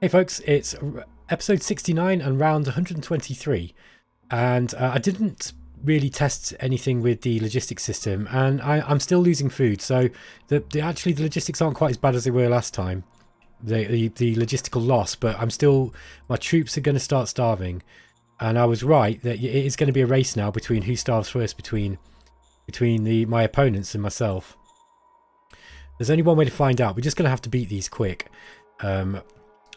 Hey folks, it's episode 69 and round 123, and I didn't really test anything with the logistics system, and I'm still losing food, so actually the logistics aren't quite as bad as they were last time, the logistical loss, but my troops are going to start starving, and I was right that it is going to be a race now between who starves first between my opponents and myself. There's only one way to find out. We're just going to have to beat these quick.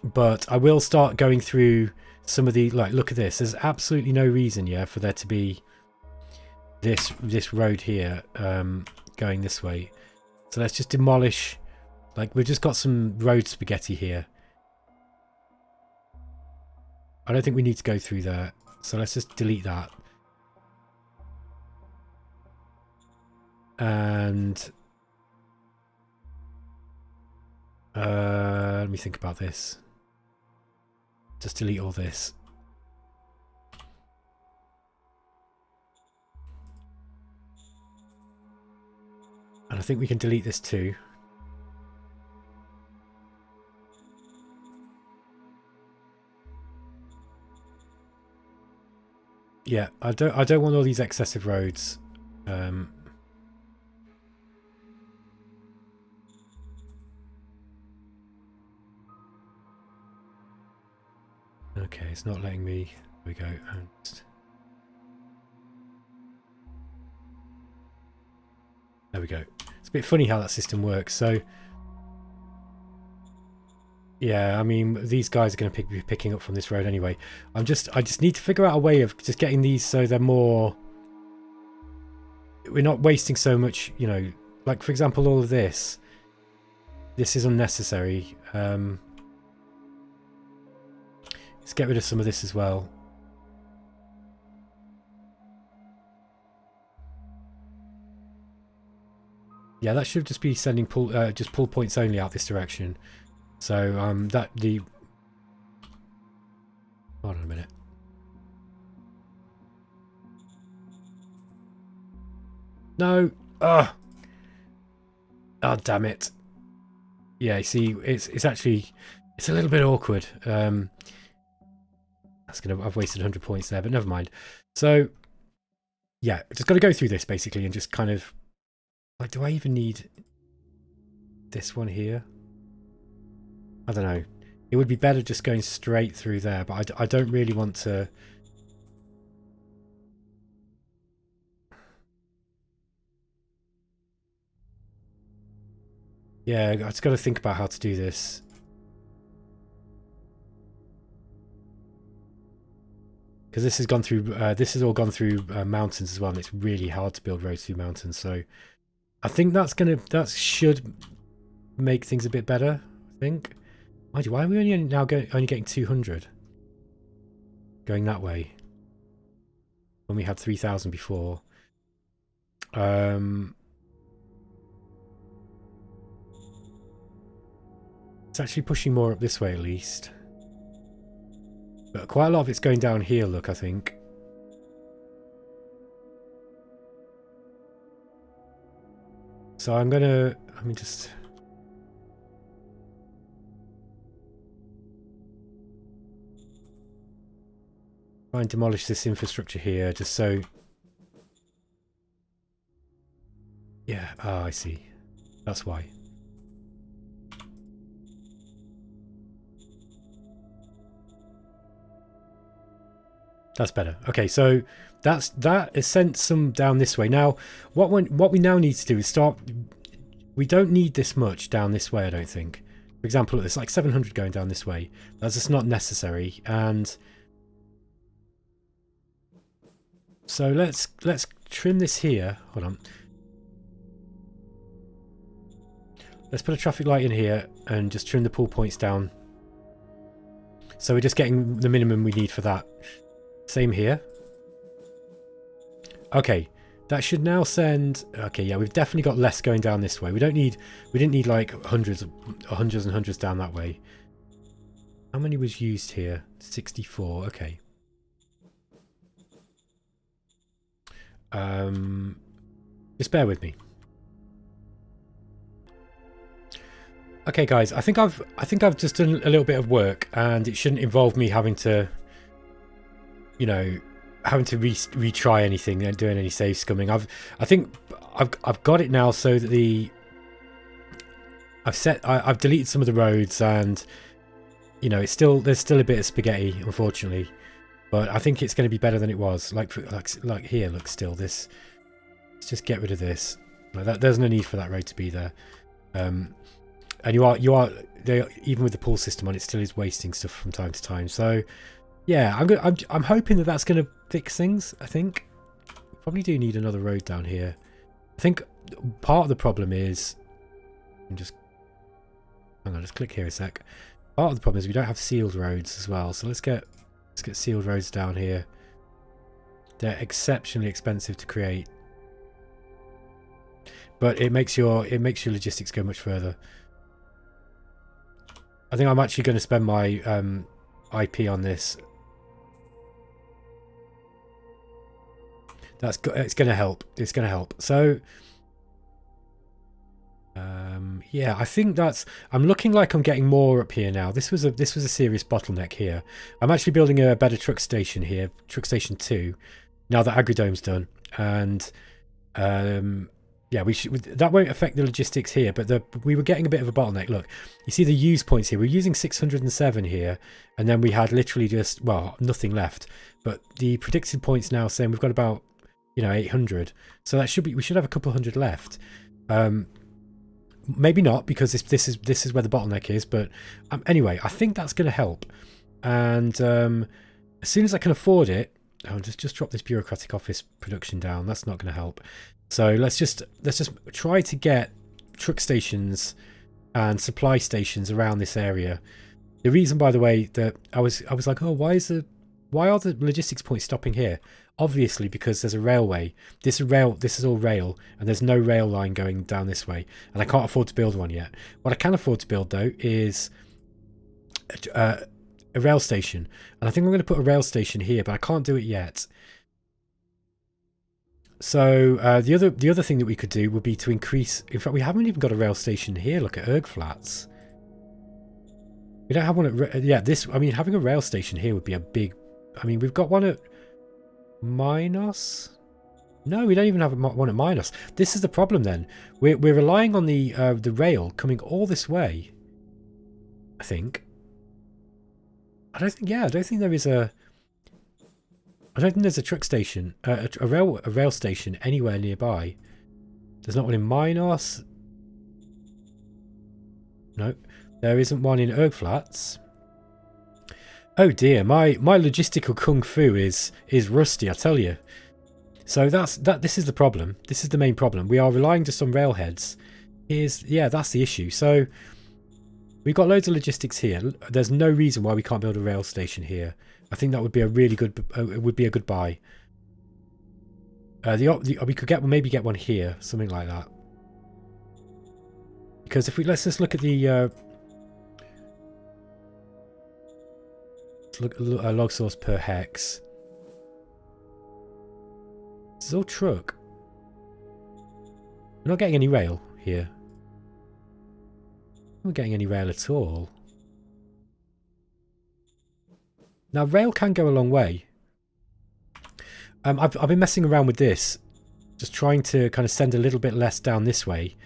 But I will start going through some of the, like, look at this. There's absolutely no reason, yeah, for there to be this road here going this way. So let's just demolish, like, we've just got some road spaghetti here. I don't think we need to go through there. So let's just delete that. And let me think about this. Just delete all this. And I think we can delete this too. Yeah, I don't want all these excessive roads. Okay, it's not letting me. Here we go. There we go. It's a bit funny how that system works. So, yeah, I mean, these guys are going to be picking up from this road anyway. I just need to figure out a way of just getting these so they're more. We're not wasting so much, you know. Like, for example, all of this. This is unnecessary. Let's get rid of some of this as well. Yeah, that should just be sending pull points only out this direction. So hold on a minute. No. Oh, damn it. Yeah, you see, it's actually a little bit awkward. I've wasted 100 points there, but never mind. So yeah, just got to go through this basically and just kind of, like, do I even need this one here? I don't know. It would be better just going straight through there, but I don't really want to. Yeah, I just got to think about how to do this. Because this has gone through, this has all gone through mountains as well, and it's really hard to build roads through mountains. So I think that should make things a bit better. I think. Mind you, why are we only getting 200 going that way when we had 3,000 before? It's actually pushing more up this way at least. But quite a lot of it's going down here, look, I think. So let me just. Try and demolish this infrastructure here, just so. Yeah, I see. That's why. That's better. Okay, so that has sent some down this way. Now, what we now need to do is start. We don't need this much down this way, I don't think. For example, it's like 700 going down this way. That's just not necessary. And so let's trim this here. Hold on. Let's put a traffic light in here and just trim the pull points down. So we're just getting the minimum we need for that. Same here. Okay, that should now send. Okay, yeah, we've definitely got less going down this way. We didn't need like hundreds and hundreds down that way. How many was used here? 64. Okay. Just bear with me. Okay, guys, I think I've just done a little bit of work, and it shouldn't involve me having to, you know, retry anything and doing any save scumming. I think I've got it now, so that I've deleted some of the roads, and you know, there's still a bit of spaghetti, unfortunately, but I think it's going to be better than it was. Like here, look, still this. Let's just get rid of this. No, there's no need for that road to be there. And even with the pull system on, it still is wasting stuff from time to time. So yeah, I'm hoping that that's going to fix things. I think probably do need another road down here. I think part of the problem is, hang on, just click here a sec. Part of the problem is we don't have sealed roads as well. So let's get sealed roads down here. They're exceptionally expensive to create, but it makes your logistics go much further. I think I'm actually going to spend my IP on this. It's going to help. It's going to help. So yeah, I think I'm looking like I'm getting more up here now. This was a serious bottleneck here. I'm actually building a better truck station here, truck station 2, now that Agridome's done, and yeah, that won't affect the logistics here, but we were getting a bit of a bottleneck. Look, you see the use points here. We're using 607 here, and then we had literally just, well, nothing left. But the predicted points now saying we've got about, 800. So we should have a couple hundred left. Maybe not, because this is where the bottleneck is. But anyway, I think that's going to help. And as soon as I can afford it, I'll just drop this bureaucratic office production down. That's not going to help. So let's just try to get truck stations and supply stations around this area. The reason, by the way, that I was like, oh, why are the logistics points stopping here? Obviously, because there's a railway. This is all rail, and there's no rail line going down this way, and I can't afford to build one yet. What I can afford to build, though, is a rail station, and I think I'm going to put a rail station here, but I can't do it yet. So the other thing that we could do would be to increase. In fact, we haven't even got a rail station here. Look at Erg Flats. We don't have one at. Yeah, having a rail station here would be a big. We've got one at Minos. No, we don't even have one at Minos. This is the problem. Then we're relying on the rail coming all this way. I think. I don't think there is a. I don't think there's a truck station, a rail station anywhere nearby. There's not one in Minos. No, there isn't one in Erg Flats. Oh dear, my logistical kung fu is rusty, I tell you. So this is the problem. This is the main problem. We are relying just on railheads. That's the issue. So we've got loads of logistics here. There's no reason why we can't build a rail station here. I think that would be a really good. It would be a good buy. We could maybe get one here, something like that. Because if let's just look at the log source per hex. This is all truck. We're not getting any rail here. We're not getting any rail at all. Now, rail can go a long way. I've been messing around with this, just trying to kind of send a little bit less down this way,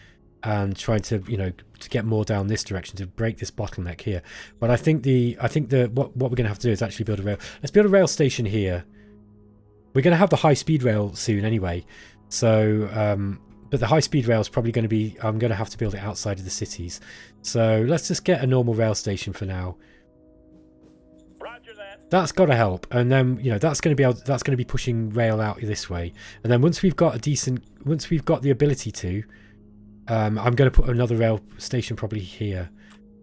and trying to to get more down this direction to break this bottleneck here. But I think what we're going to have to do is actually build a rail. Let's build a rail station here. We're going to have the high speed rail soon anyway. So, but the high speed rail is probably going to be. I'm going to have to build it outside of the cities. So let's just get a normal rail station for now. That's got to help, and then that's going to be pushing rail out this way. And then once we've got the ability to, I'm going to put another rail station probably here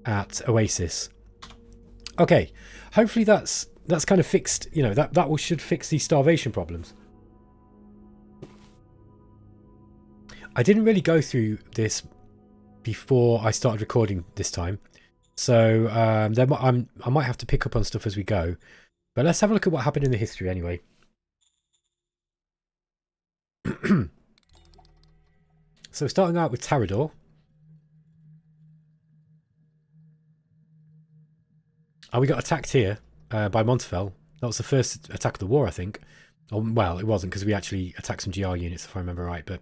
at Oasis. Okay, hopefully that's kind of fixed. That should fix these starvation problems. I didn't really go through this before I started recording this time. So I might have to pick up on stuff as we go. But let's have a look at what happened in the history anyway. So starting out with Tarador. we got attacked here by Montefiore. That was the first attack of the war, I think. Oh, well, it wasn't because we actually attacked some GR units, if I remember right. But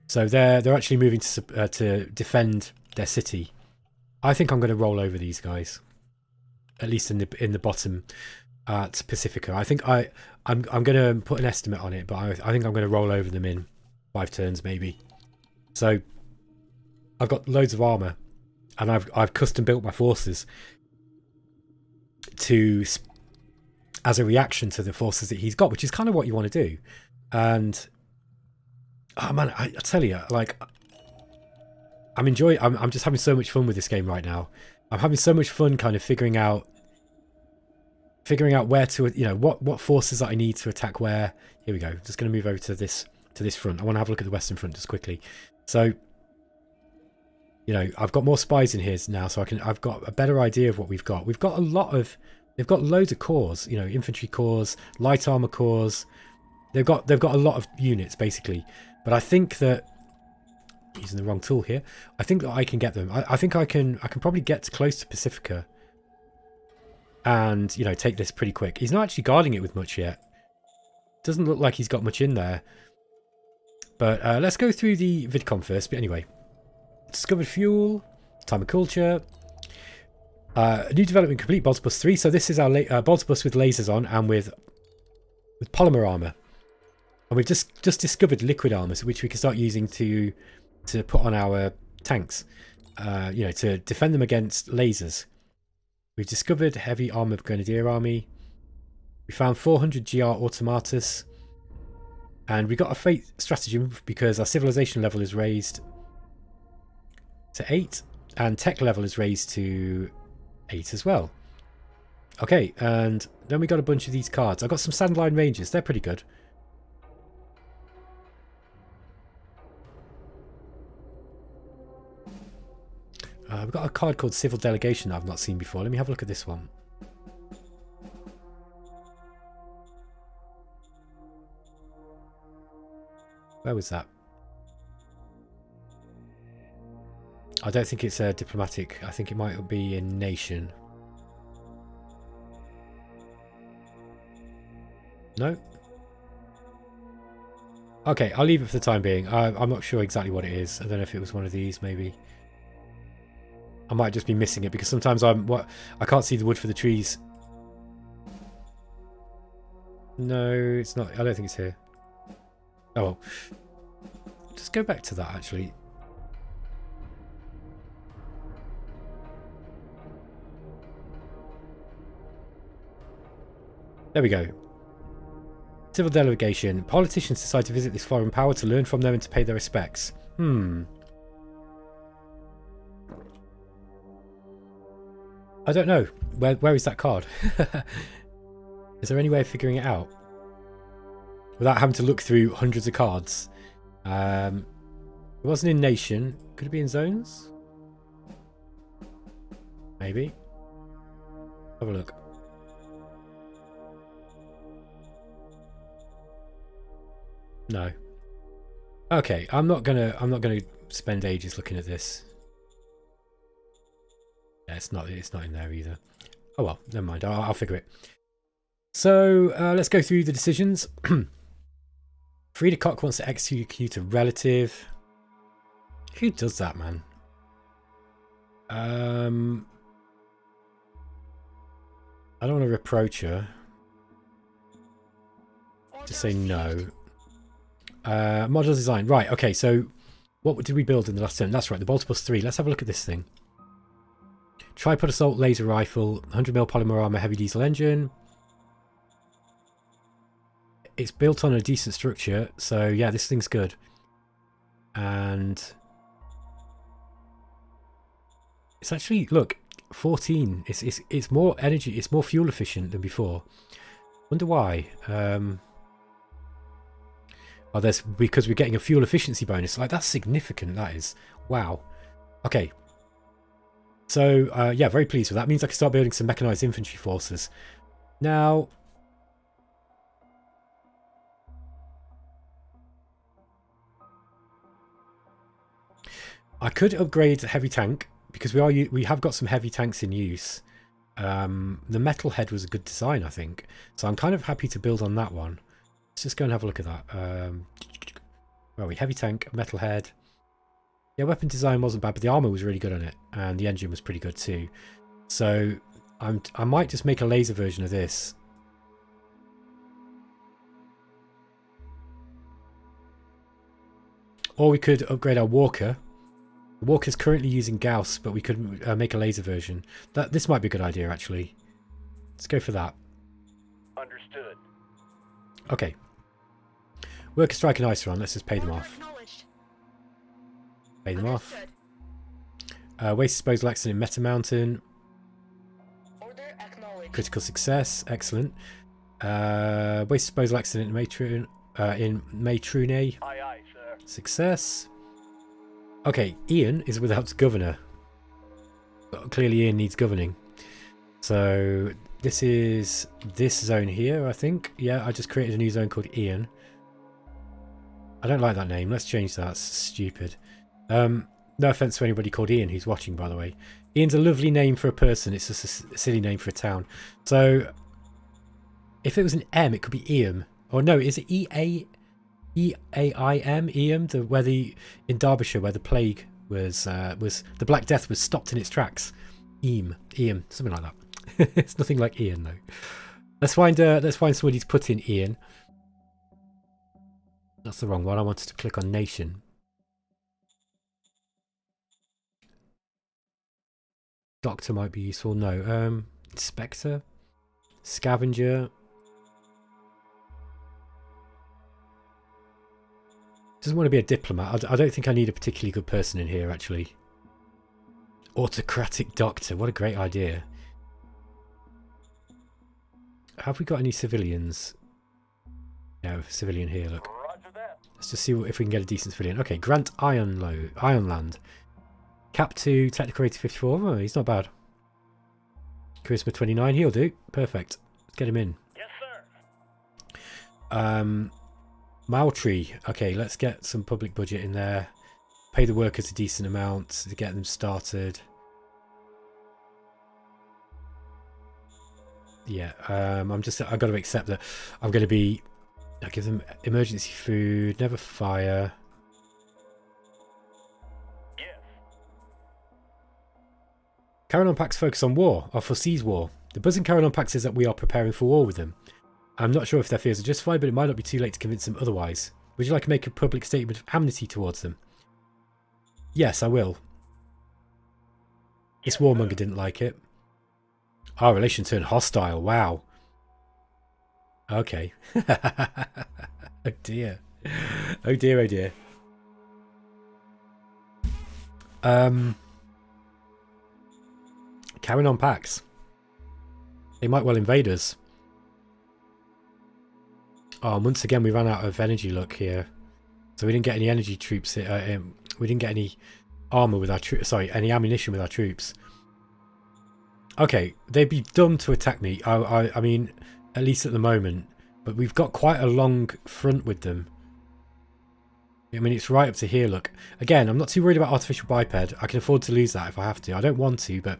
so they're actually moving to defend their city. I think I'm going to roll over these guys, at least in the bottom at Pacifica. I think I'm going to put an estimate on it, but I think I'm going to roll over them in 5 turns maybe. So I've got loads of armor, and I've custom built my forces as a reaction to the forces that he's got, which is kind of what you want to do. And oh man, I tell you, like, I'm just having so much fun with this game right now. I'm having so much fun kind of figuring out where to, what forces that I need to attack where. Here we go. Just going to move over to this front. I want to have a look at the western front just quickly. So, I've got more spies in here now, so I've got a better idea of what we've got. We've got they've got loads of corps, infantry corps, light armor corps. They've got a lot of units basically. But I think that using the wrong tool here. I think that I can get them. I think I can probably get close to Pacifica and, take this pretty quick. He's not actually guarding it with much yet. Doesn't look like he's got much in there. But let's go through the VidCon first. But anyway, discovered fuel, time of culture, new development complete, Bolts Bus 3. So this is our Bolts Bus with lasers on and with polymer armor. And we've just discovered liquid armor, which we can start using to put on our tanks, to defend them against lasers. We've discovered heavy armored grenadier army. We found 400 GR automatus, and we got a fate stratagem because our civilization level is raised to 8, and tech level is raised to 8 as well. Okay, and then we got a bunch of these cards. I got some Sandline Rangers. They're pretty good. We've got a card called Civil Delegation that I've not seen before. Let me have a look at this one. Where was that? I don't think it's a diplomatic. I think it might be in nation. No? Okay, I'll leave it for the time being. I'm not sure exactly what it is. I don't know if it was one of these, maybe. I might just be missing it because sometimes I can't see the wood for the trees. No, it's not. I don't think it's here. Oh well. Just go back to that actually. There we go. Civil delegation. Politicians decide to visit this foreign power to learn from them and to pay their respects. I don't know. Where is that card? Is there any way of figuring it out? Without having to look through hundreds of cards. It wasn't in nation. Could it be in zones? Maybe. Have a look. No. Okay, I'm not gonna spend ages looking at this. Yeah, it's not in there either. Oh well, never mind. I'll figure it. So let's go through the decisions. Frida Cock wants to execute a relative. Who does that, man? I don't want to reproach her. Just say no. Model design. Right, okay, so what did we build in the last turn? That's right, the Bolts Bus 3. Let's have a look at this thing. Tripod assault laser rifle, 100mm polymer armor, heavy diesel engine. It's built on a decent structure, so yeah, this thing's good. And it's actually, look, 14. It's more energy, it's more fuel efficient than before. Wonder why. Oh, that's because we're getting a fuel efficiency bonus. Like, that's significant, that is. Wow. Okay. So, yeah, very pleased with that. Means I can start building some mechanized infantry forces. Now, I could upgrade heavy tank, because we have got some heavy tanks in use. The metal head was a good design, I think. So I'm kind of happy to build on that one. Let's just go and have a look at that. Where are we? Heavy tank, metal head. Yeah, weapon design wasn't bad, but the armor was really good on it, and the engine was pretty good too. So I might just make a laser version of this. Or we could upgrade our walker. The walker's currently using Gauss, but we could make a laser version. This might be a good idea, actually. Let's go for that. Understood. Okay. Worker strike and ice run. Let's just pay them off. Pay them off. Waste disposal accident in Meta Mountain. Critical success. Excellent. Waste disposal accident in Maytrune. Aye, aye, sir. Success. Okay, Ian is without governor. Clearly Ian needs governing. So this is this zone here, I think. Yeah, I just created a new zone called Ian. I don't like that name. Let's change that. It's stupid. No offense to anybody called Ian who's watching, by the way. Ian's a lovely name for a person. It's just a silly name for a town. So if it was an M, it could be Eam. Or no, is it E-A-I-M? Eam? In Derbyshire, where the plague was the Black Death was stopped in its tracks. Eam, something like that. It's nothing like Ian though. Let's find somebody to put in Ian. That's the wrong one. I wanted to click on nation. Doctor might be useful. No. Inspector. Scavenger. Doesn't want to be a diplomat. I don't think I need a particularly good person in here, actually. Autocratic doctor. What a great idea. Have we got any civilians? Yeah, a civilian here, look. Let's just see if we can get a decent civilian. Okay, Grant Ironland. Cap 2, technical rating 54. Oh, he's not bad. Charisma 29, he'll do. Perfect. Let's get him in. Yes, sir. Moultrie. Okay, let's get some public budget in there. Pay the workers a decent amount to get them started. Yeah, I've got to accept that I'm going to be... I give them emergency food, never fire. Yes. Carrion Packs focus on war, or foresees war. The buzz in Carrion Packs is that we are preparing for war with them. I'm not sure if their fears are justified, but it might not be too late to convince them otherwise. Would you like to make a public statement of amnesty towards them? Yes, I will. This warmonger didn't like it. Our relation turned hostile, wow. Okay. Oh dear. Oh dear, oh dear. Carrying on packs. They might well invade us. Oh, and once again we ran out of energy luck here. So we didn't get any energy troops. We didn't get any armor with our troops. Sorry, any ammunition with our troops. Okay, they'd be dumb to attack me. I mean, at least at the moment. But we've got quite a long front with them. I mean, it's right up to here, look. Again, I'm not too worried about artificial biped. I can afford to lose that if I have to. I don't want to, but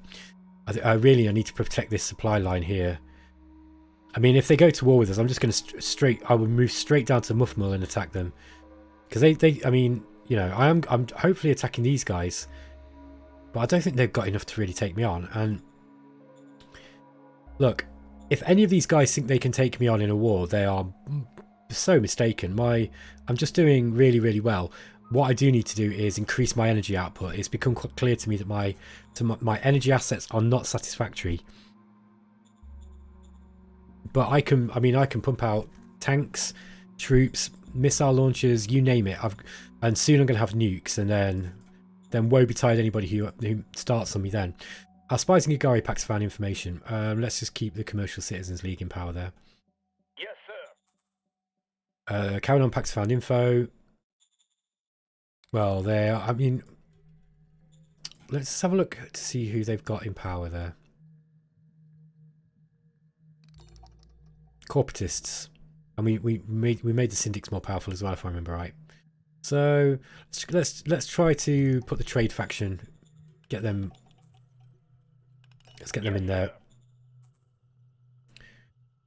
I need to protect this supply line here. I mean, if they go to war with us, I'm just going to I will move straight down to Muffmull and attack them. Because I mean, you know, I'm hopefully attacking these guys. But I don't think they've got enough to really take me on. And look, if any of these guys think they can take me on in a war, they are so mistaken. I'm just doing really, really well. What I do need to do is increase my energy output. It's become quite clear to me that my energy assets are not satisfactory. But I can pump out tanks, troops, missile launchers, you name it. And soon I'm going to have nukes, and then woe betide anybody who starts on me then. Our spies and Gigari packs found information. Let's just keep the Commercial Citizens League in power there. Yes, sir. Carrion on packs found info. Well, I mean, let's have a look to see who they've got in power there. Corporatists. And we made the syndics more powerful as well, if I remember right. So let's try to put the trade faction, get them Let's get them in there.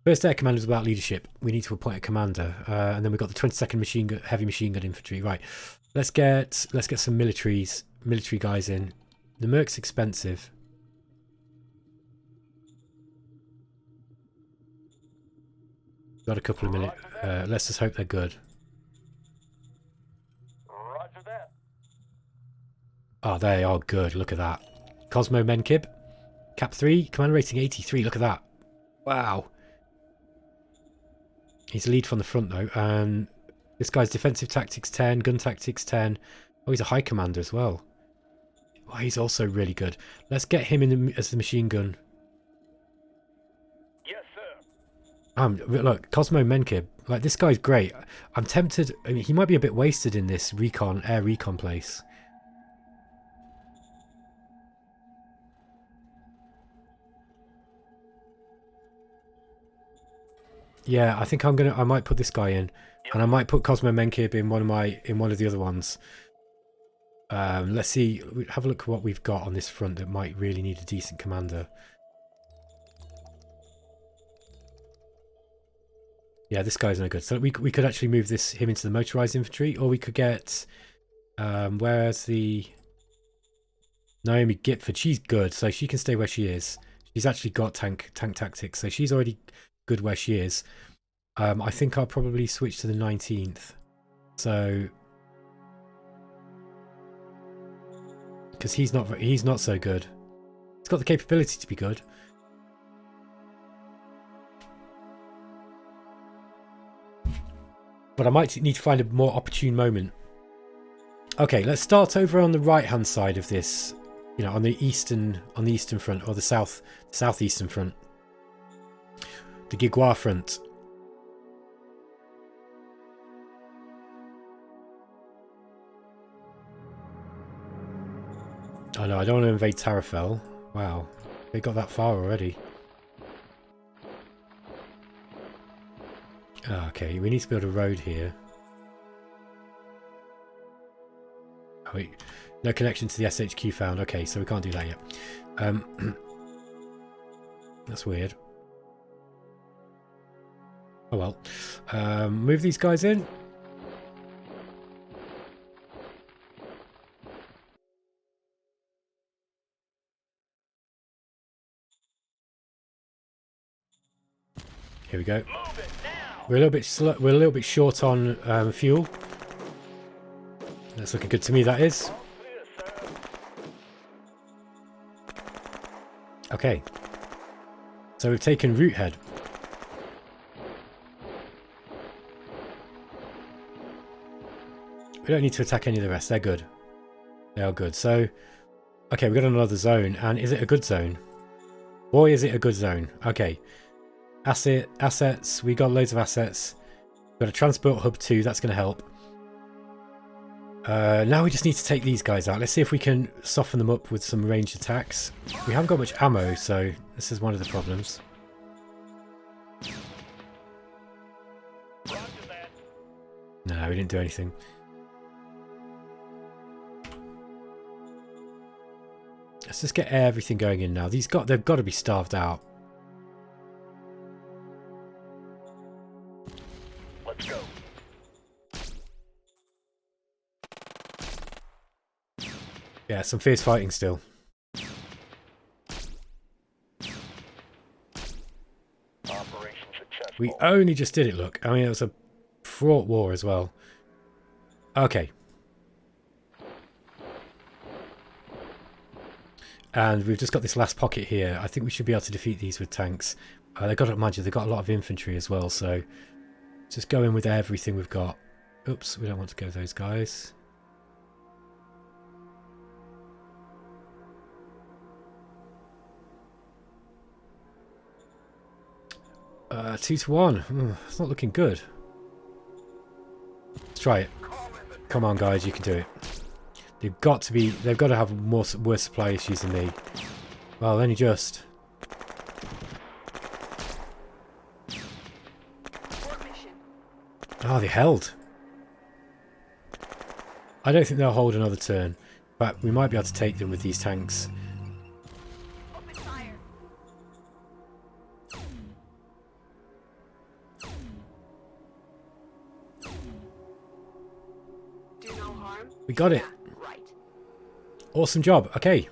First air command was about leadership. We need to appoint a commander, and then we've got the 22nd heavy machine gun infantry. Right, let's get some military guys in. The Merc's expensive. Got a couple of minutes. Let's just hope they're good. Roger that. Oh, they are good. Look at that. Cosmo Menkib, Cap 3, command rating 83. Look at that. Wow. He's a lead from the front though, and this guy's defensive tactics 10, gun tactics 10. Oh, he's a high commander as well. Oh, he's also really good. Let's get him in as the machine gun. Yes, sir. Look, Cosmo Menkib, like this guy's great. I'm tempted. I mean, he might be a bit wasted in this air recon place. Yeah, I think I might put this guy in, and I might put Cosmo Menkib in one of the other ones. Let's see. Have a look at what we've got on this front that might really need a decent commander. Yeah, this guy's no good. So we could actually move him into the motorized infantry, or we could get where's the Naomi Gipford? She's good, so she can stay where she is. She's actually got tank tactics, so she's already good where she is. I think I'll probably switch to the 19th. So because he's not so good. He's got the capability to be good. But I might need to find a more opportune moment. Okay, let's start over on the right-hand side of this. You know, on the eastern front, or the southeastern front. The Gigwa front. Oh no, I don't want to invade Tarrafel. Wow, they got that far already. Okay, we need to build a road here. Oh wait, no connection to the SHQ found. Okay, so we can't do that yet. That's weird. Oh well. Move these guys in. Here we go. We're a little bit slow. We're a little bit short on fuel. That's looking good to me. That is. Okay. So we've taken Root Head. We don't need to attack any of the rest. They're good. They are good. So, okay, we've got another zone. And is it a good zone? Boy, is it a good zone. Okay. Assets. We got loads of assets. We've got a transport hub too. That's going to help. Now we just need to take these guys out. Let's see if we can soften them up with some ranged attacks. We haven't got much ammo, so this is one of the problems. No, we didn't do anything. Let's just get everything going in now. They've got to be starved out. Let's go. Yeah, some fierce fighting still. Operation successful. We only just did it, look. I mean, it was a fraught war as well. Okay. And we've just got this last pocket here. I think we should be able to defeat these with tanks. They've got, mind you, they've got a lot of infantry as well, so just go in with everything we've got. Oops, we don't want to go with those guys. Uh, 2-1. It's not looking good. Let's try it. Come on, guys, you can do it. They've got to have worse supply issues than me. Well, only just. Oh, they held. I don't think they'll hold another turn, but we might be able to take them with these tanks. No harm? We got it. Yeah, right. Awesome job. Okay,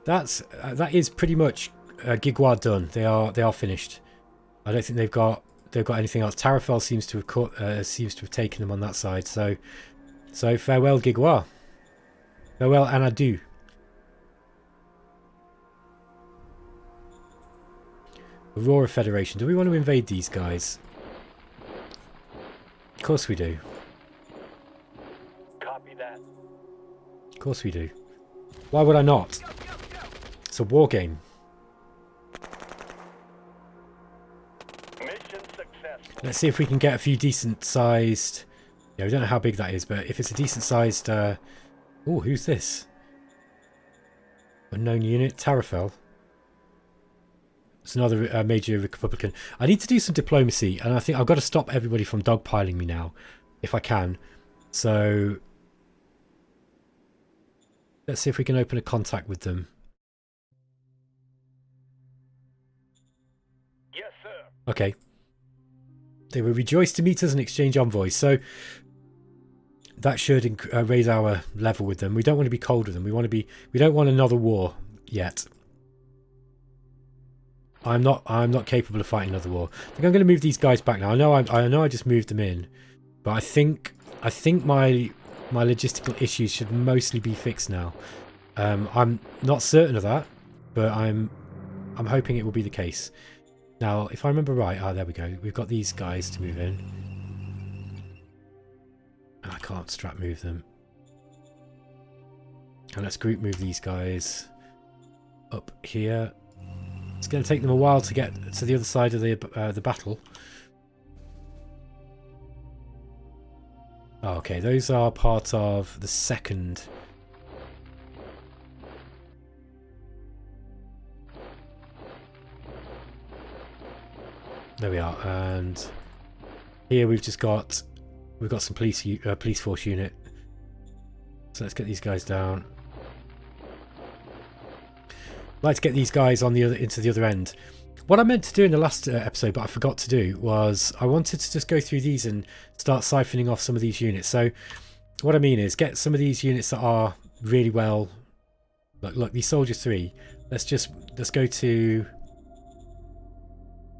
that is pretty much Gigwa done. They are finished. I don't think they've got anything else. Tarafel seems to have taken them on that side. So farewell Gigwa. Farewell and adieu. Aurora Federation. Do we want to invade these guys? Of course we do. Copy that. Of course we do. Why would I not? It's a war game. Mission successful. Let's see if we can get a few decent sized... Yeah, we don't know how big that is, but if it's a decent sized... Oh, who's this? Unknown unit. Tarafel. It's another major Republican. I need to do some diplomacy, and I think I've got to stop everybody from dogpiling me now, if I can. So... let's see if we can open a contact with them. Yes, sir. Okay. They were rejoiced to meet us and exchange envoys. So that should raise our level with them. We don't want to be cold with them. We don't want another war yet. I'm not capable of fighting another war. I think I'm going to move these guys back now. I know I just moved them in, but I think my logistical issues should mostly be fixed now. I'm not certain of that, but I'm hoping it will be the case. Now, if I remember right, there we go. We've got these guys to move in. And I can't strap move them. And let's group move these guys up here. It's going to take them a while to get to the other side of the battle. Oh, okay, those are part of the second. There we are, and here we've got some police force unit. So let's get these guys down. I'd like to get these guys on into the other end. What I meant to do in the last episode, but I forgot to do, was I wanted to just go through these and start siphoning off some of these units. So what I mean is get some of these units that are really well. Look, these Soldier 3. Let's go to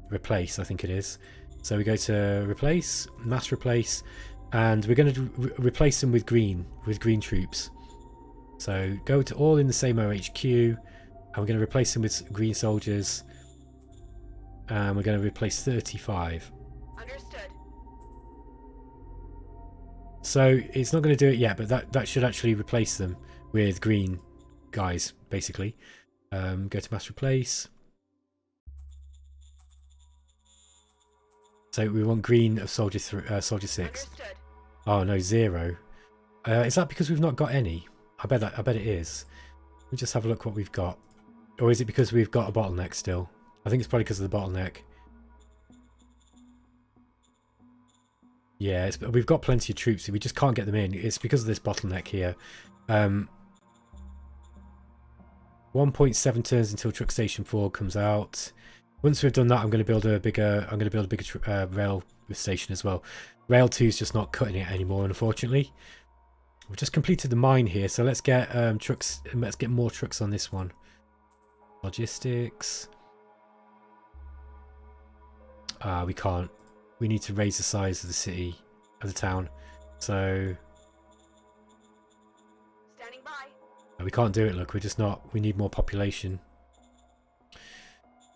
replace. I think it is. So we go to replace, mass replace, and we're going to replace them with green troops. So go to all in the same OHQ. And we're going to replace them with green soldiers. And we're going to replace 35. Understood. So it's not going to do it yet, but that should actually replace them with green guys, basically. Go to mass replace. So we want green of soldier 6. Understood. Oh no, 0. Is that because we've not got any? I bet it is. Let me just have a look what we've got. Or is it because we've got a bottleneck still? I think it's probably because of the bottleneck. Yeah, we've got plenty of troops. We just can't get them in. It's because of this bottleneck here. 1.7 turns until truck station 4 comes out. Once we've done that, I'm going to build a bigger rail station as well. Rail 2 is just not cutting it anymore, unfortunately. We've just completed the mine here, so let's get trucks. Let's get more trucks on this one. Logistics. We can't. We need to raise the size of the city, of the town. So Standing by. we can't do it. Look, we're just not. We need more population.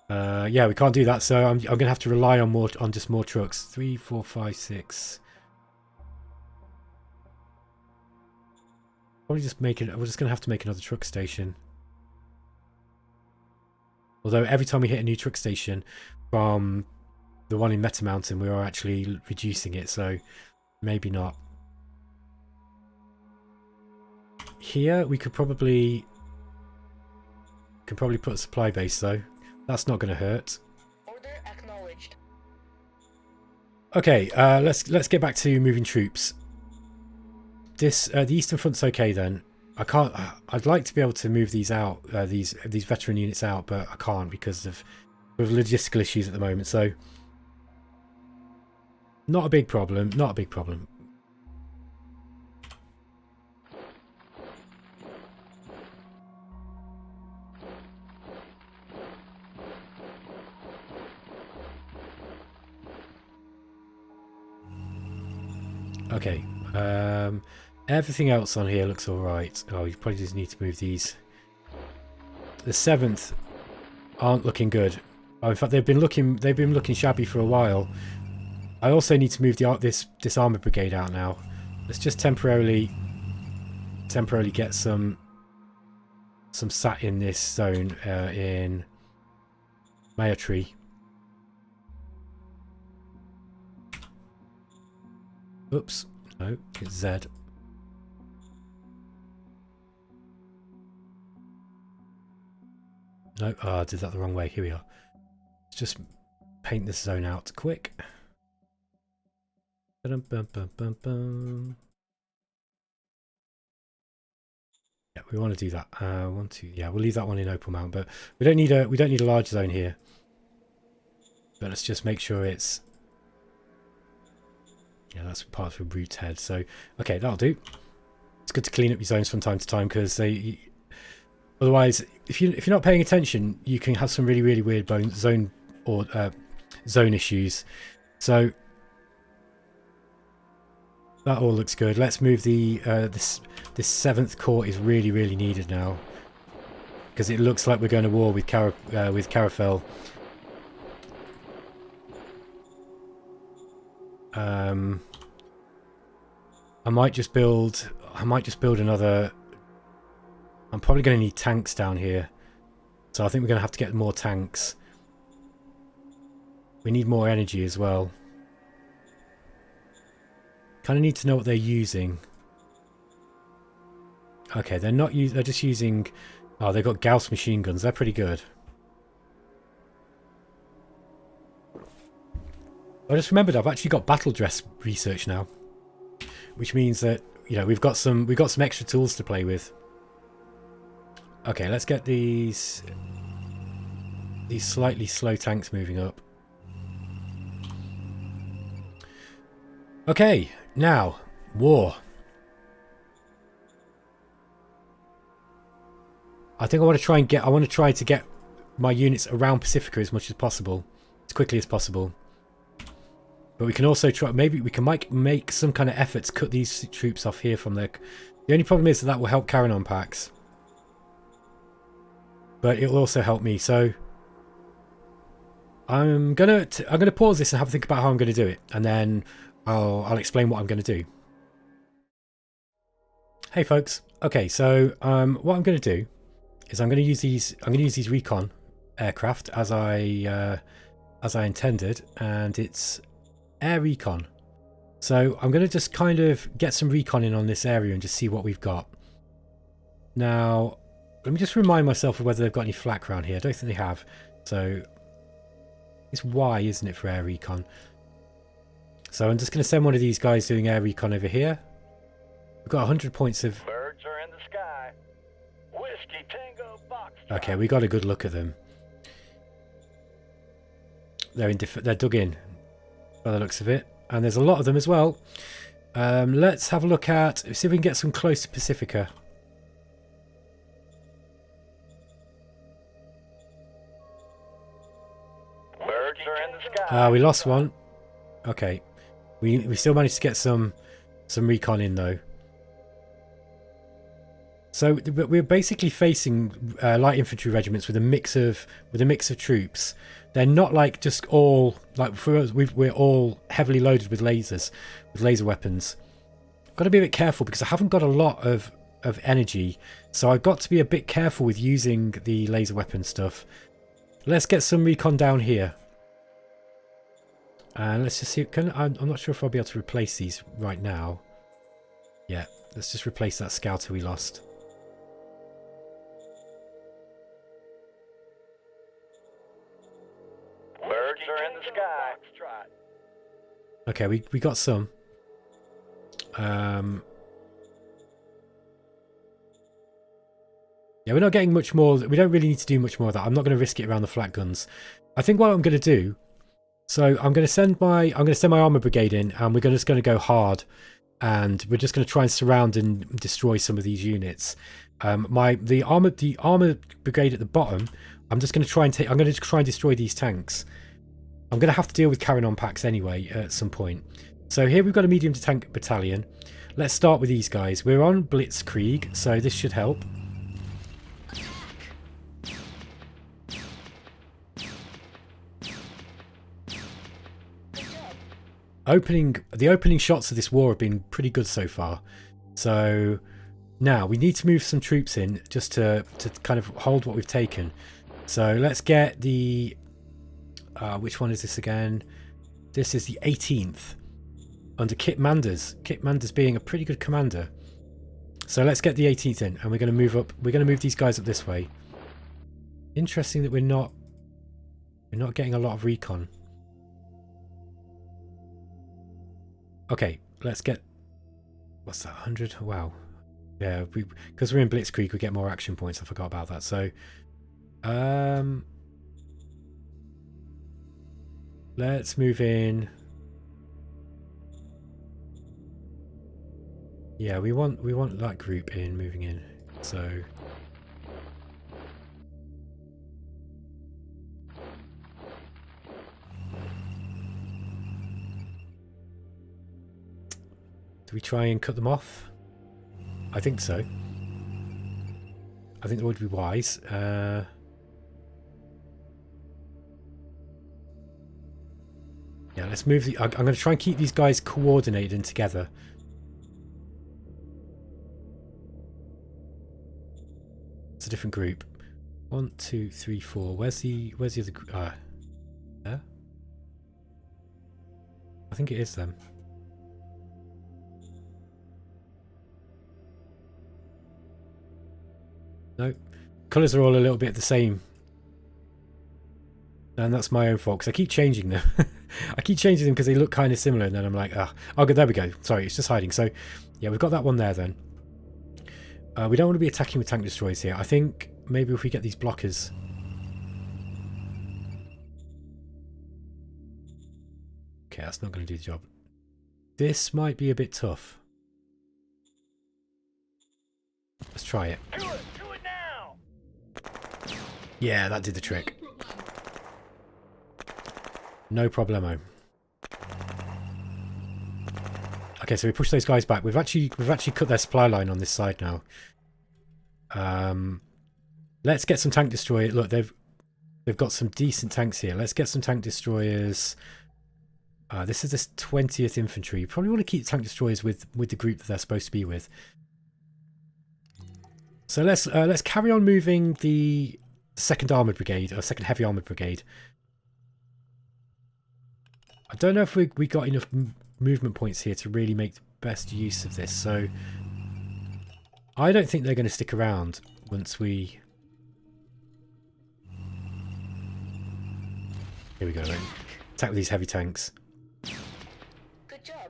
Yeah, we can't do that. So I'm gonna have to rely on just more trucks. 3, 4, 5, 6. Probably just make it. We're just gonna have to make another truck station. Although every time we hit a new truck station from the one in Meta Mountain, we are actually reducing it, so maybe not. Here we could probably put a supply base though. That's not going to hurt. Order acknowledged. Okay, let's get back to moving troops. This the Eastern Front's okay then. I'd like to be able to move these out, these veteran units out, but I can't because of logistical issues at the moment. So not a big problem. Not a big problem. Okay. Everything else on here looks alright. Oh, you probably just need to move these. The 7th aren't looking good. Oh, in fact, they've been looking shabby for a while. I also need to move this armor brigade out now. Let's just temporarily get some sat in this zone in Maya Tree. Oops, no, it's Z. No, I did that the wrong way. Here we are. Let's just paint this zone out quick. Ba-dum-bum-bum-bum-bum. Yeah, we want to do that. Yeah, we'll leave that one in Opal Mount, but we don't need a large zone here. But let's just make sure it's, yeah, that's part of the root's head. So okay, that'll do. It's good to clean up your zones from time to time because otherwise, if you're not paying attention, you can have some really weird zone issues. So that all looks good. Let's move the this 7th court is really needed now because it looks like we're going to war with Carafel. I might just build another. I'm probably going to need tanks down here, so I think we're going to have to get more tanks. We need more energy as well. Kind of need to know what they're using. Okay, they're just using. Oh, they've got Gauss machine guns. They're pretty good. I just remembered I've actually got battle dress research now, which means that, you know, we've got some extra tools to play with. Okay, let's get these slightly slow tanks moving up. Okay, now war. I think I want to try to get my units around Pacifica as much as possible, as quickly as possible. But we can also try, maybe we can make some kind of effort to cut these troops off here from there. The only problem is that will help Carrion packs. But it'll also help me, so I'm gonna pause this and have a think about how I'm gonna do it, and then I'll explain what I'm gonna do. Hey folks, okay, so what I'm gonna do is I'm gonna use these recon aircraft as I intended, and it's air recon. So I'm gonna just kind of get some recon in on this area and just see what we've got. Now, let me just remind myself of whether they've got any flak around here. I don't think they have. So it's Y, isn't it, for air recon? So I'm just going to send one of these guys doing air recon over here. We've got 100 points of... Birds are in the sky. Whiskey Tango Box. Okay, we got a good look at them. They're dug in by the looks of it. And there's a lot of them as well. Let's have a look at... see if we can get some close to Pacifica. Birds are in the sky. We lost one. Okay. We still managed to get some recon in though. So we're basically facing light infantry regiments with a mix of troops. They're not like just all like for us. We're all heavily loaded with lasers, with laser weapons. Got to be a bit careful because I haven't got a lot of energy, so I've got to be a bit careful with using the laser weapon stuff. Let's get some recon down here. And let's just see. I'm not sure if I'll be able to replace these right now. Yeah, let's just replace that scouter we lost. Birds are in the sky. Okay, we got some. Yeah, we're not getting much more. We don't really need to do much more of that. I'm not going to risk it around the flat guns. I think what I'm going to do. So I'm going to send my armor brigade in, and we're just going to go hard, and we're just going to try and surround and destroy some of these units. The armor brigade at the bottom, I'm just going to try and I'm going to try and destroy these tanks. I'm going to have to deal with carrying on packs anyway at some point. So here we've got a medium to tank battalion. Let's start with these guys. We're on Blitzkrieg, so this should help. The opening shots of this war have been pretty good so far. So now we need to move some troops in just to kind of hold what we've taken. So let's get the which one is this again? This is the 18th under Kit Manders. Kit Manders being a pretty good commander. So let's get the 18th in, and we're going to move up. We're going to move these guys up this way. Interesting that we're not getting a lot of recon. Okay, let's get, what's that, 100? Wow. Yeah, because we're in Blitzkrieg, we get more action points. I forgot about that. So, let's move in. Yeah, we want that group in, moving in. So, do we try and cut them off? I think so. I think that would be wise. Yeah, let's move the... I'm going to try and keep these guys coordinated and together. It's a different group. 1, 2, 3, 4. Where's the other group? There? I think it is them. No, colours are all a little bit the same, and that's my own fault because I keep changing them. I keep changing them because they look kind of similar, and then I'm like, oh, good, there we go. Sorry, it's just hiding. So, yeah, we've got that one there then. We don't want to be attacking with tank destroyers here. I think maybe if we get these blockers. Okay, that's not going to do the job. This might be a bit tough. Let's try it. Do it now! Yeah, that did the trick. No problemo. Okay, so we push those guys back. We've actually cut their supply line on this side now. Let's get some tank destroyers. Look, they've got some decent tanks here. Let's get some tank destroyers. This is this 20th infantry. You probably want to keep tank destroyers with the group that they're supposed to be with. So let's carry on moving the 2nd Armoured Brigade, or 2nd Heavy Armoured Brigade. I don't know if we got enough movement points here to really make the best use of this, so I don't think they're going to stick around once we... Here we go, then. Attack with these heavy tanks. Good job.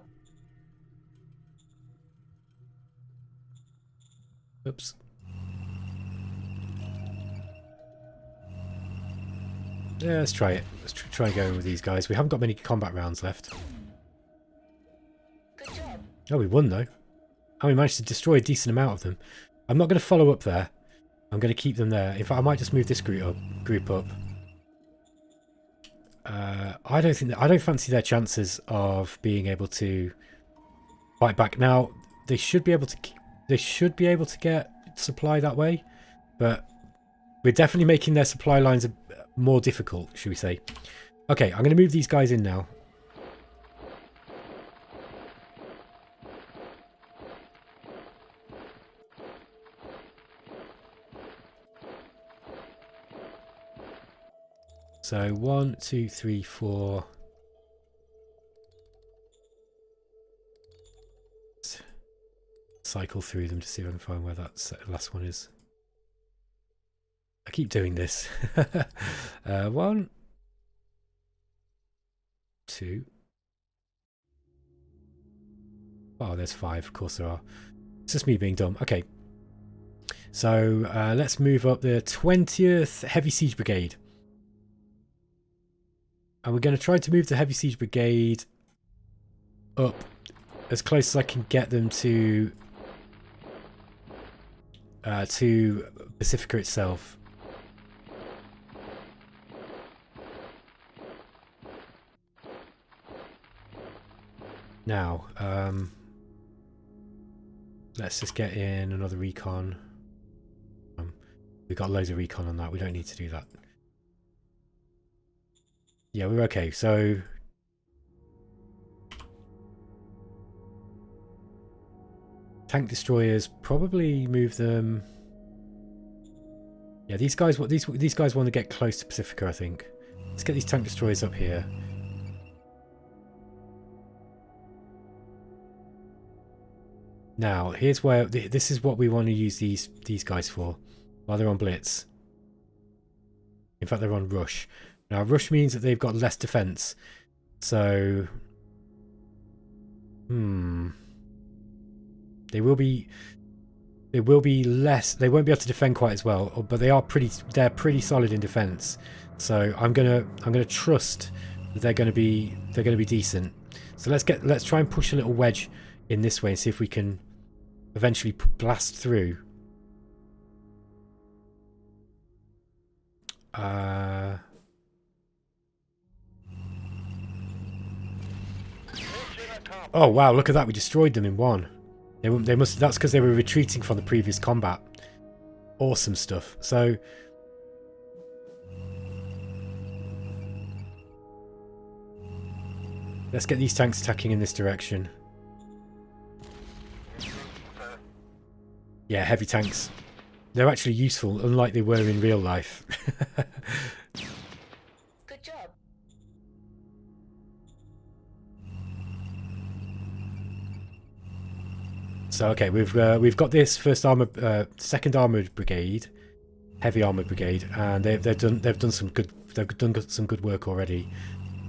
Oops. Yeah, let's try it. Let's try going with these guys. We haven't got many combat rounds left. Good job. Oh, we won though. And we managed to destroy a decent amount of them. I'm not going to follow up there. I'm going to keep them there. In fact, I might just move this group up. I don't fancy their chances of being able to fight back. Now they should be able to get supply that way, but we're definitely making their supply lines more difficult, should we say. Okay, I'm going to move these guys in now. So 1, 2, 3, 4. Cycle through them to see if I can find where that last one is. I keep doing this. 1, 2. Oh, there's 5. Of course there are. It's just me being dumb. Okay. So let's move up the 20th Heavy Siege Brigade. And we're going to try to move the Heavy Siege Brigade up as close as I can get them to Pacifica itself. Now, let's just get in another recon. We've got loads of recon on that. We don't need to do that. Yeah, we're okay. So tank destroyers, probably move them. Yeah, these guys want to get close to Pacifica, I think. Let's get these tank destroyers up here. Now, here's where this is what we want to use these guys for while they're on blitz. In fact, they're on rush. Now, rush means that they've got less defense. So, they will be less. They won't be able to defend quite as well, but they're pretty solid in defense. So I'm gonna trust that they're gonna be decent. So let's try and push a little wedge in this way and see if we can eventually blast through. Oh wow! Look at that. We destroyed them in one. They must. That's because they were retreating from the previous combat. Awesome stuff. So. Let's get these tanks attacking in this direction. Yeah, heavy tanks. They're actually useful, unlike they were in real life. Good job. So okay, we've got this second armored brigade, heavy armored brigade, and they've done some good work already.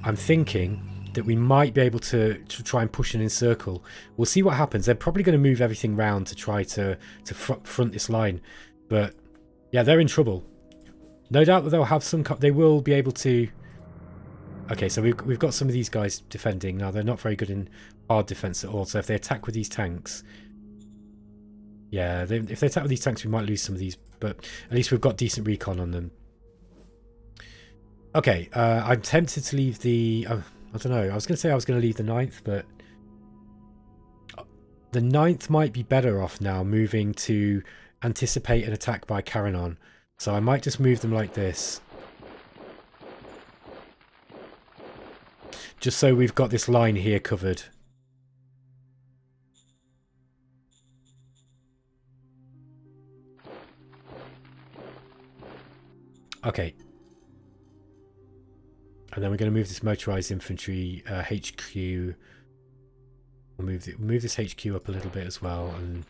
I'm thinking that we might be able to try and push an encircle. We'll see what happens. They're probably going to move everything round to try to front this line, but yeah, they're in trouble. No doubt that they'll have some. They will be able to. Okay, so we've got some of these guys defending now. They're not very good in hard defense at all. So if they attack with these tanks, yeah, if they attack with these tanks, we might lose some of these. But at least we've got decent recon on them. Okay, I'm tempted to leave the. I don't know. I was going to say I was going to leave the 9th, but the 9th might be better off now moving to anticipate an attack by Carrinon. So I might just move them like this. Just so we've got this line here covered. Okay. And then we're going to move this motorized infantry HQ. We'll move this HQ up a little bit as well, and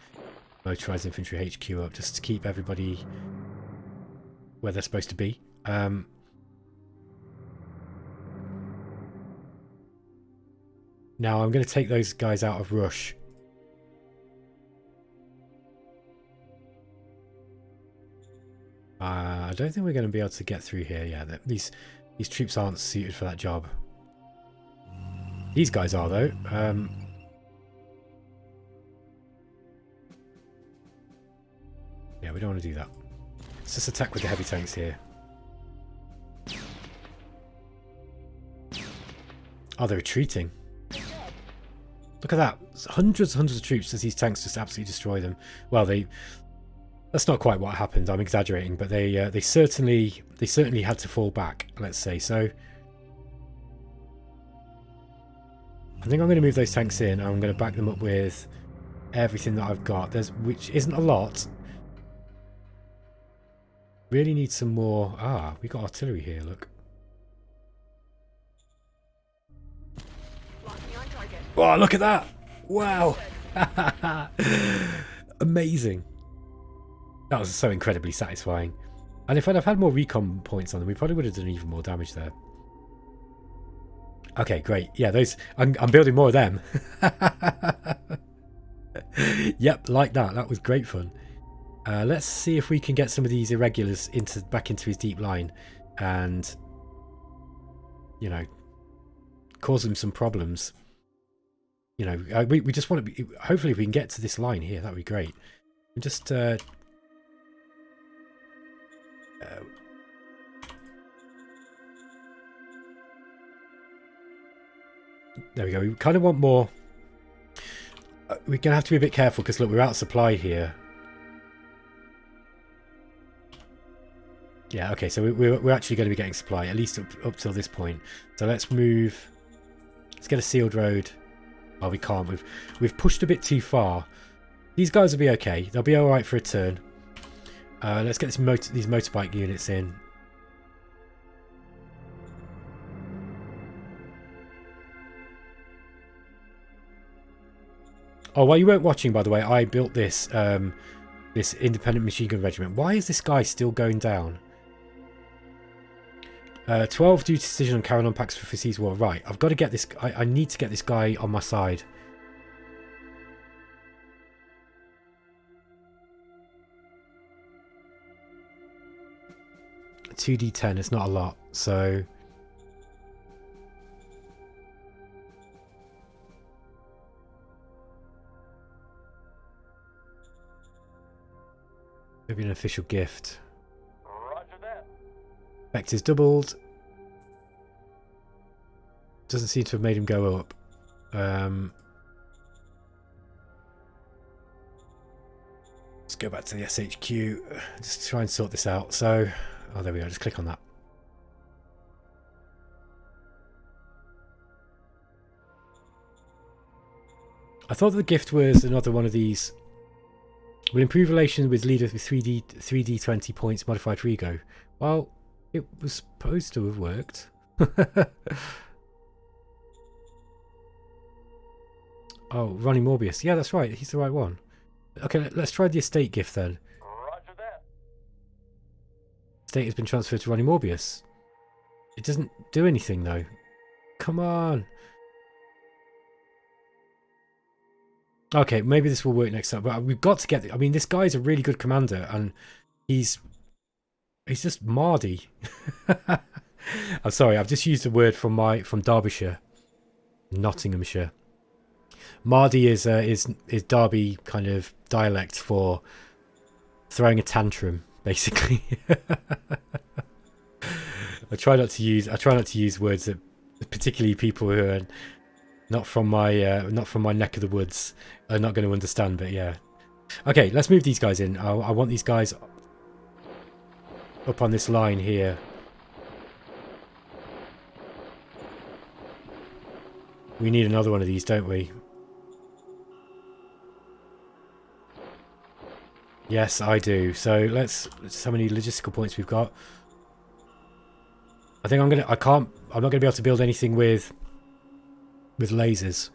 motorized infantry HQ up, just to keep everybody where they're supposed to be. Now I'm going to take those guys out of rush. I don't think we're going to be able to get through here. Yeah, these troops aren't suited for that job. These guys are, though. Yeah, we don't want to do that. Let's just attack with the heavy tanks here. Oh, they're retreating. Look at that. Hundreds and hundreds of troops as these tanks just absolutely destroy them. Well, that's not quite what happened. I'm exaggerating, but they certainly had to fall back, let's say. So I think I'm going to move those tanks in, and I'm going to back them up with everything that I've got. Which isn't a lot. Really need some more. Ah, we got artillery here, look. Oh, look at that! Wow! Amazing. That was so incredibly satisfying. And if I'd have had more recon points on them, we probably would have done even more damage there. Okay, great. Yeah, those. I'm building more of them. Yep, like that. That was great fun. Let's see if we can get some of these irregulars back into his deep line, and cause him some problems. We just want to be. Hopefully, if we can get to this line here, that'd be great. And just. There we go. We kind of want more We're going to have to be a bit careful because, look, we're out of supply here. Yeah, okay, so we're actually going to be getting supply, at least up till this point. So let's move. Let's get a sealed road. Oh, we can't. We've pushed a bit too far. These guys will be okay. They'll be alright for a turn. Let's get these motorbike units in. Oh, while you weren't watching, by the way, I built this this independent machine gun regiment. Why is this guy still going down? 12 due to decision on carrying on packs for overseas war. Right, I've got to get this. I need to get this guy on my side. A 2d10 is not a lot, so maybe an official gift. Roger that. Vector's doubled. Doesn't seem to have made him go up. Let's go back to the SHQ. Just try and sort this out. So, oh, there we go. Just click on that. I thought the gift was another one of these. Will improve relations with leaders with 3D 20 points modified for ego. Well, it was supposed to have worked. Oh, Ronnie Morbius. Yeah, that's right. He's the right one. Okay, let's try the estate gift then. Roger that. Estate has been transferred to Ronnie Morbius. It doesn't do anything though. Come on. Okay, maybe this will work next time. But we've got to get. I mean, this guy's a really good commander, and he's just Mardy. I'm sorry, I've just used a word from Derbyshire, Nottinghamshire. Mardy is Derby kind of dialect for throwing a tantrum, basically. I try not to use words that particularly people who are not from my neck of the woods are not going to understand. But yeah, okay, let's move these guys in. I want these guys up on this line here. We need another one of these, don't we? Yes, I do. So let's how many logistical points we've got. I think I'm not gonna be able to build anything with lasers.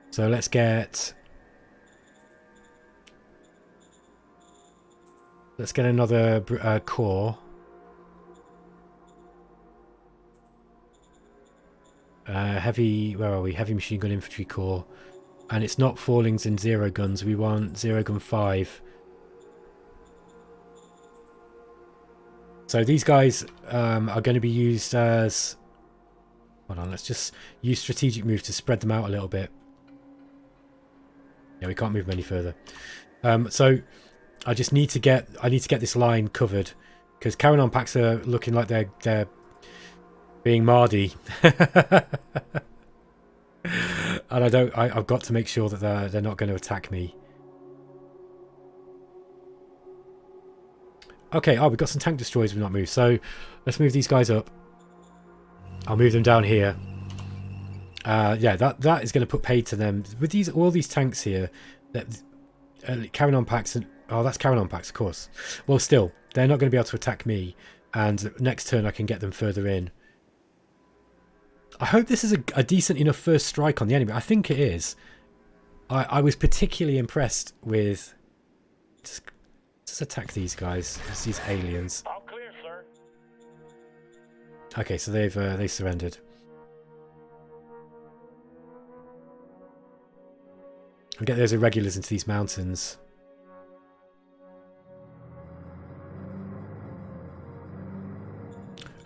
So let's get another core. Heavy, where are we? Heavy machine gun infantry core, and it's not Fallings and zero guns. We want zero gun 5. So these guys are going to be used as. Hold on, let's just use strategic move to spread them out a little bit. Yeah, we can't move them any further. So I just need to get this line covered because Carrion packs are looking like they're being Mardy. And I've got to make sure that they're not going to attack me. Okay, we've got some tank destroyers we've not moved, so let's move these guys up. I'll move them down here. Yeah, that is going to put paid to them with all these tanks here. That Carrion packs, and oh, that's Carrion packs, of course. Well, still, they're not going to be able to attack me, and next turn I can get them further in. I hope this is a decent enough first strike on the enemy. I think it is. I was particularly impressed with. Let's attack these guys. These aliens. All clear, sir. Okay, so they've surrendered. I'll get those irregulars into these mountains.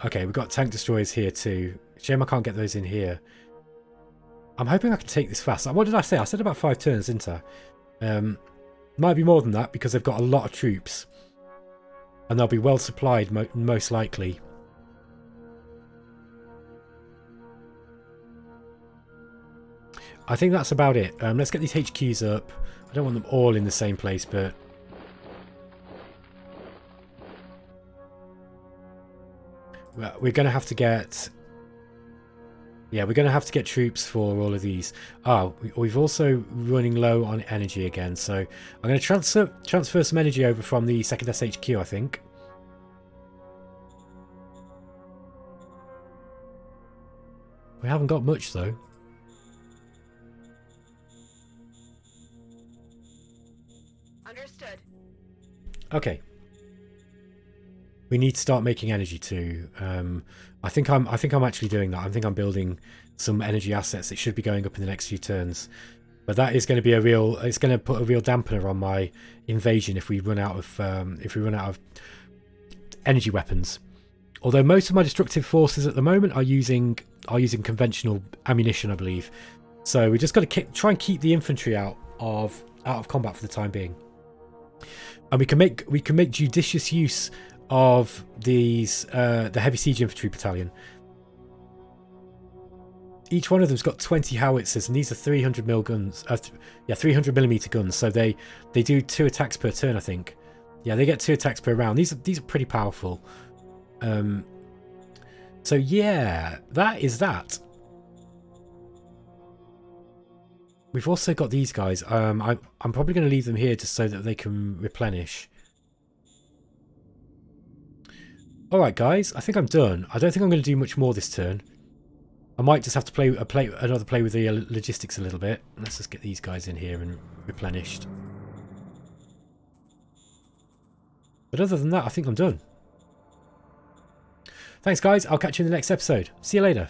Okay, we've got tank destroyers here too. Shame I can't get those in here. I'm hoping I can take this fast. What did I say? I said about 5 turns, didn't I? Might be more than that because they've got a lot of troops. And they'll be well supplied, most likely. I think that's about it. Let's get these HQs up. I don't want them all in the same place, but... well, we're going to have to get... yeah, we're going to have to get troops for all of these. We've also running low on energy again, so I'm going to transfer some energy over from the second SHQ, I think. We haven't got much, though. Understood. Okay. We need to start making energy too. I think I'm actually doing that. I think I'm building some energy assets that should be going up in the next few turns. But that is going to be a real. It's going to put a real dampener on my invasion if we run out of energy weapons. Although most of my destructive forces at the moment are using conventional ammunition, I believe. So we just got to try and keep the infantry out of combat for the time being. And we can make judicious use of these the heavy siege infantry battalion. Each one of them's got 20 howitzers, and these are 300mm guns. 300mm guns. So they do 2 attacks per turn, I think. Yeah, they get 2 attacks per round. These are pretty powerful. So yeah, that is that. We've also got these guys. I'm probably going to leave them here just so that they can replenish. Alright guys, I think I'm done. I don't think I'm going to do much more this turn. I might just have to play another play with the logistics a little bit. Let's just get these guys in here and replenished. But other than that, I think I'm done. Thanks guys, I'll catch you in the next episode. See you later.